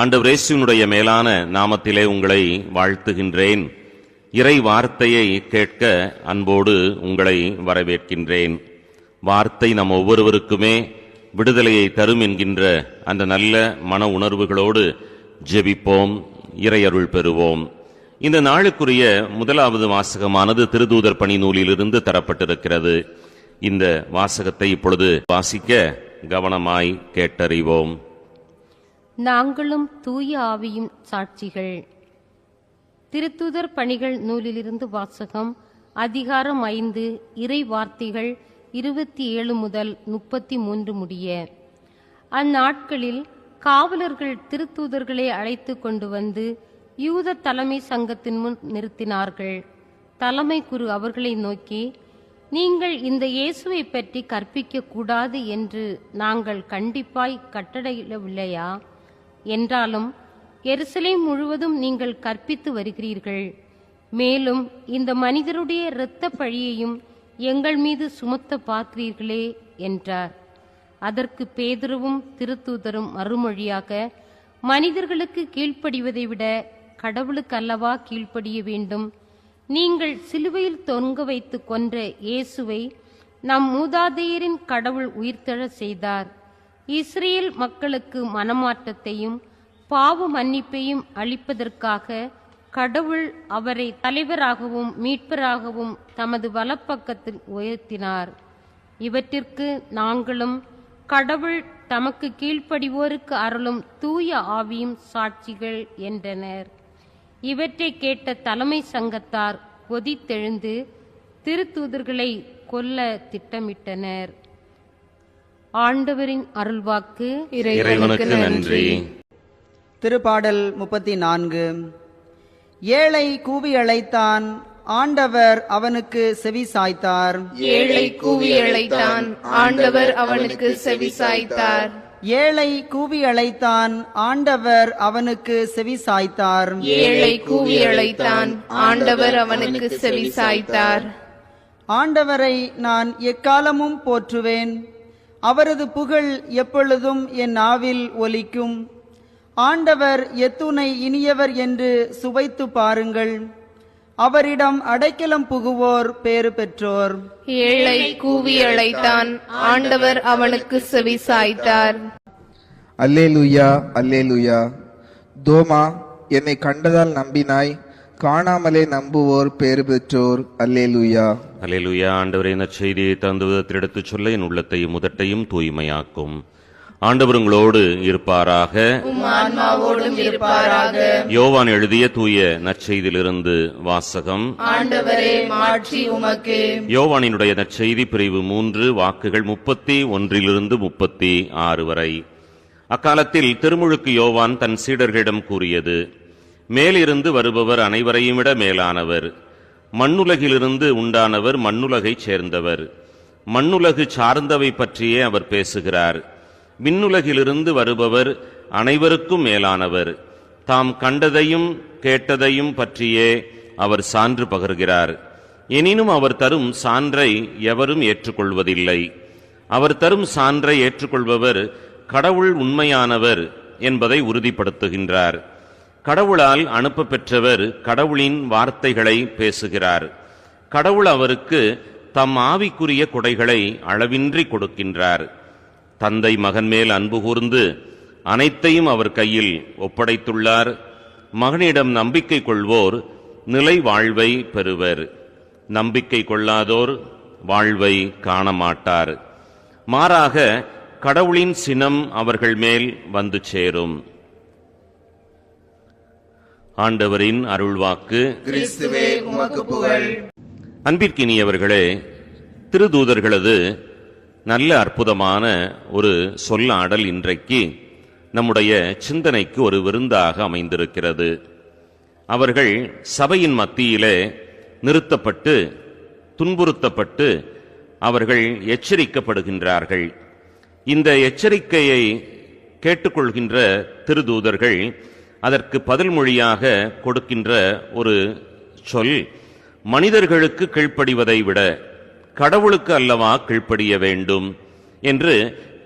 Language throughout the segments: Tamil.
ஆண்டவர் இயேசுவினுடைய மேலான நாமத்திலே உங்களை வாழ்த்துகின்றேன். இறை வார்த்தையை கேட்க அன்போடு உங்களை வரவேற்கின்றேன். வார்த்தை நம் ஒவ்வொருவருக்குமே விடுதலையை தரும் என்கின்ற அந்த நல்ல மன உணர்வுகளோடு ஜெபிப்போம், இறையருள் பெறுவோம். இந்த நாளுக்குரிய முதலாவது வாசகமானது திருத்தூதர் பணி நூலிலிருந்து தரப்பட்டிருக்கிறது. இந்த வாசகத்தை இப்பொழுது வாசிக்க கவனமாய் கேட்டறிவோம். நாங்களும் தூய ஆவியும் சாட்சிகள். திருத்தூதர் பணிகள் நூலிலிருந்து வாசகம். அதிகாரம் 5, இறை வார்த்தைகள் 27 முதல் 33 முடிய. அந்நாட்களில் காவலர்கள் திருத்தூதர்களை அழைத்து கொண்டு வந்து யூத தலைமை சங்கத்தின் முன் நிறுத்தினார்கள். தலைமை குரு அவர்களை நோக்கி, நீங்கள் இந்த இயேசுவை பற்றி கற்பிக்க கூடாது என்று நாங்கள் கண்டிப்பாய் கட்டளையிடவில்லையா? என்றாலும் எருசலேம் முழுவதும் நீங்கள் கற்பித்து வருகிறீர்கள். மேலும் இந்த மனிதருடைய இரத்த பழியையும் எங்கள் மீது சுமத்த பார்க்கிறீர்களே என்றார். அதற்கு பேதுருவும் திருத்தூதரும் மறுமொழியாக, மனிதர்களுக்கு கீழ்ப்படிவதை விட கடவுளுக்கு அல்லவா கீழ்ப்படிய வேண்டும்? நீங்கள் சிலுவையில் தொங்க வைத்து கொன்ற இயேசுவை நம் மூதாதையரின் கடவுள் உயிர்த்தெழச் செய்தார். இஸ்ரேல் மக்களுக்கு மனமாற்றத்தையும் பாவ மன்னிப்பையும் அளிப்பதற்காக கடவுள் அவரை தலைவராகவும் மீட்பராகவும் தமது வலப்பக்கத்தில் உயர்த்தினார். இவற்றிற்கு நாங்களும் கடவுள் தமக்கு கீழ்ப்படிவோருக்கு அருளும் தூய ஆவியும் சாட்சிகள் என்றனர். இவற்றை கேட்ட தலைமை சங்கத்தார் கொதித்தெழுந்து திருத்தூதர்களை கொல்ல திட்டமிட்டனர். ஆண்டவரின் அருள்வாக்கு. இறைவனுக்கு நன்றி. திருப்பாடல் 34. ஏழை கூவி அழைத்தான், ஆண்டவர் அவனுக்கு செவி சாய்த்தார். ஏழை கூவி அழைத்தான், ஆண்டவர் அவனுக்கு செவி சாய்த்தார். ஏழை கூவி அழைத்தான், ஆண்டவர் அவனுக்கு செவி சாய்த்தார். ஏழை கூவி அழைத்தான், ஆண்டவர் அவனுக்கு செவி சாய்த்தார். ஆண்டவரை நான் எக்காலமும் போற்றுவேன், அவரது புகழ் எப்பொழுதும் என் நாவில் ஒலிக்கும். ஆண்டவர் எத்துணை இனியவர் என்று சுவைத்து பாருங்கள், அவரிடம் அடைக்கலம் புகுவோர் பேறு பெற்றோர். ஏழை கூவி அழைத்தான், ஆண்டவர் அவனுக்கு செவி சாய்த்தார். அல்லேலூயா, அல்லேலூயா. தோமா, என்னை கண்டதால் நம்பினாய், காணாமலே நம்புவோர் பேறு பெற்றோர். அல்லேலூயா, அல்லேலூயா. ஆண்டவரே, நற்செய்தியை தந்து விதத்தில் எடுத்துச் சொல்ல என் உள்ளத்தையும் முதட்டையும் தூய்மையாக்கும். ஆண்டவர் உங்களோடு இருப்பாராக. யோவான் எழுதிய தூய நற்செய்தியிலிருந்து வாசகம். ஆண்டவரே, மாட்சி உமக்கே. யோவானினுடைய நற்செய்தி பிரிவு 3, வாக்குகள் 31 முதல் 36 வரை. அக்காலத்தில் திருமுழுக்கு யோவான் தன் சீடர்களிடம் கூறியது, மேலிருந்து வருபவர் அனைவரையும் விட மேலானவர். மண்ணுலகிலிருந்து உண்டானவர், மண்ணுலகைச் சேர்ந்தவர். மண்ணுலகு சார்ந்தவை பற்றியே அவர் பேசுகிறார். விண்ணுலகிலிருந்து வருபவர் அனைவருக்கும் மேலானவர். தாம் கண்டதையும் கேட்டதையும் பற்றியே அவர் சான்று பகர்கிறார். எனினும் அவர் தரும் சான்றை எவரும் ஏற்றுக்கொள்வதில்லை. அவர் தரும் சான்றை ஏற்றுக்கொள்பவர் கடவுள் உண்மையானவர் என்பதை உறுதிப்படுத்துகின்றார். கடவுளால் அனுப்ப பெற்றவர் கடவுளின் வார்த்தைகளை பேசுகிறார். கடவுள் அவருக்கு தம் ஆவிக்குரிய கொடைகளை அளவின்றி கொடுக்கின்றார். தந்தை மகன் மேல் அன்பு கூர்ந்து அனைத்தையும் அவர் கையில் ஒப்படைத்துள்ளார். மகனிடம் நம்பிக்கை கொள்வோர் நிலை வாழ்வை பெறுவர். நம்பிக்கை கொள்ளாதோர் வாழ்வை காணமாட்டார். மாறாக கடவுளின் சினம் அவர்கள் மேல் வந்து சேரும். ஆண்டவரின் அருள்வாக்கு. கிறிஸ்துவே, உமக்கு புகழ். அன்பிற்கினியவர்களே, திருத்தூதர்களது நல்ல அற்புதமான ஒரு சொல்லாடல் இன்றைக்கு நம்முடைய சிந்தனைக்கு ஒரு விருந்தாக அமைந்திருக்கிறது. அவர்கள் சபையின் மத்தியிலே நிறுத்தப்பட்டு துன்புறுத்தப்பட்டு அவர்கள் எச்சரிக்கப்படுகின்றார்கள். இந்த எச்சரிக்கையை கேட்டுக்கொள்கின்ற திருத்தூதர்கள் அதற்கு பதில் மொழியாக கொடுக்கின்ற ஒரு சொல், மனிதர்களுக்கு கீழ்ப்படிவதை விட கடவுளுக்கு அல்லவா கீழ்ப்படிய வேண்டும் என்று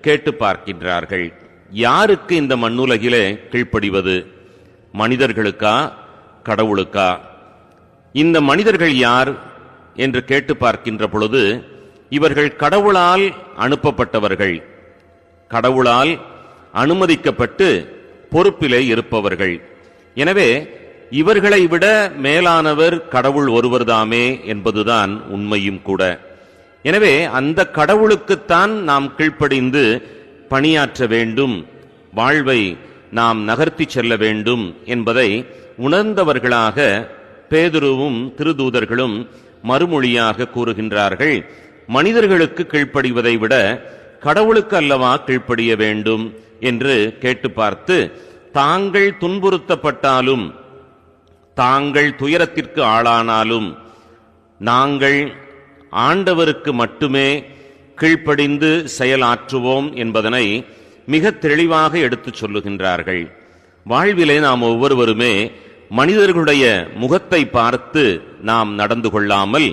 கேட்டு பார்க்கின்றார்கள். யாருக்கு இந்த மண்ணுலகிலே கீழ்ப்படிவது? மனிதர்களுக்கா, கடவுளுக்கா? இந்த மனிதர்கள் யார் என்று கேட்டு பார்க்கின்ற பொழுது, இவர்கள் கடவுளால் அனுப்பப்பட்டவர்கள், கடவுளால் அனுமதிக்கப்பட்டு பொறுப்பிலே இருப்பவர்கள். எனவே இவர்களை விட மேலானவர் கடவுள் ஒருவர்தாமே என்பதுதான் உண்மையும் கூட. எனவே அந்த கடவுளுக்குத்தான் நாம் கீழ்ப்படிந்து பணியாற்ற வேண்டும், வாழ்வை நாம் நகர்த்தி செல்ல வேண்டும் என்பதை உணர்ந்தவர்களாக பேதுருவும் திருதூதர்களும் மறுமொழியாக கூறுகின்றார்கள். மனிதர்களுக்கு கீழ்ப்படிவதை விட கடவுளுக்கு அல்லவா கீழ்ப்படிய வேண்டும் என்று கேட்டு பார்த்து, தாங்கள் துன்புறுத்தப்பட்டாலும் தாங்கள் துயரத்திற்கு ஆளானாலும் நாங்கள் ஆண்டவருக்கு மட்டுமே கீழ்ப்படிந்து செயலாற்றுவோம் என்பதனை மிக தெளிவாக எடுத்துச் சொல்லுகின்றார்கள். வாழ்விலே நாம் ஒவ்வொருவருமே மனிதர்களுடைய முகத்தை பார்த்து நாம் நடந்து கொள்ளாமல்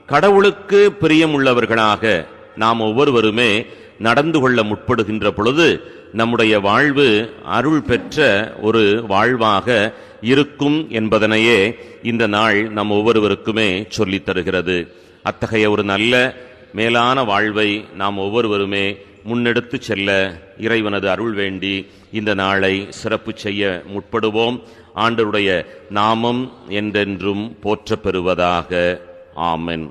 கடவுளுக்கு பிரியமுள்ளவர்களாக நாம் ஒவ்வொருவருமே நடந்து கொள்ள முற்படுகின்ற பொழுது நம்முடைய வாழ்வு அருள் பெற்ற ஒரு வாழ்வாக இருக்கும் என்பதனையே இந்த நாள் நம் ஒவ்வொருவருக்குமே சொல்லித் தருகிறது. அத்தகைய ஒரு நல்ல மேலான வாழ்வை நாம் ஒவ்வொருவருமே முன்னெடுத்து செல்ல இறைவனது அருள் வேண்டி இந்த நாளை சிறப்பு செய்ய முற்படுவோம். ஆண்டவருடைய நாமம் என்றென்றும் போற்றப் பெறுவதாக. ஆமென்.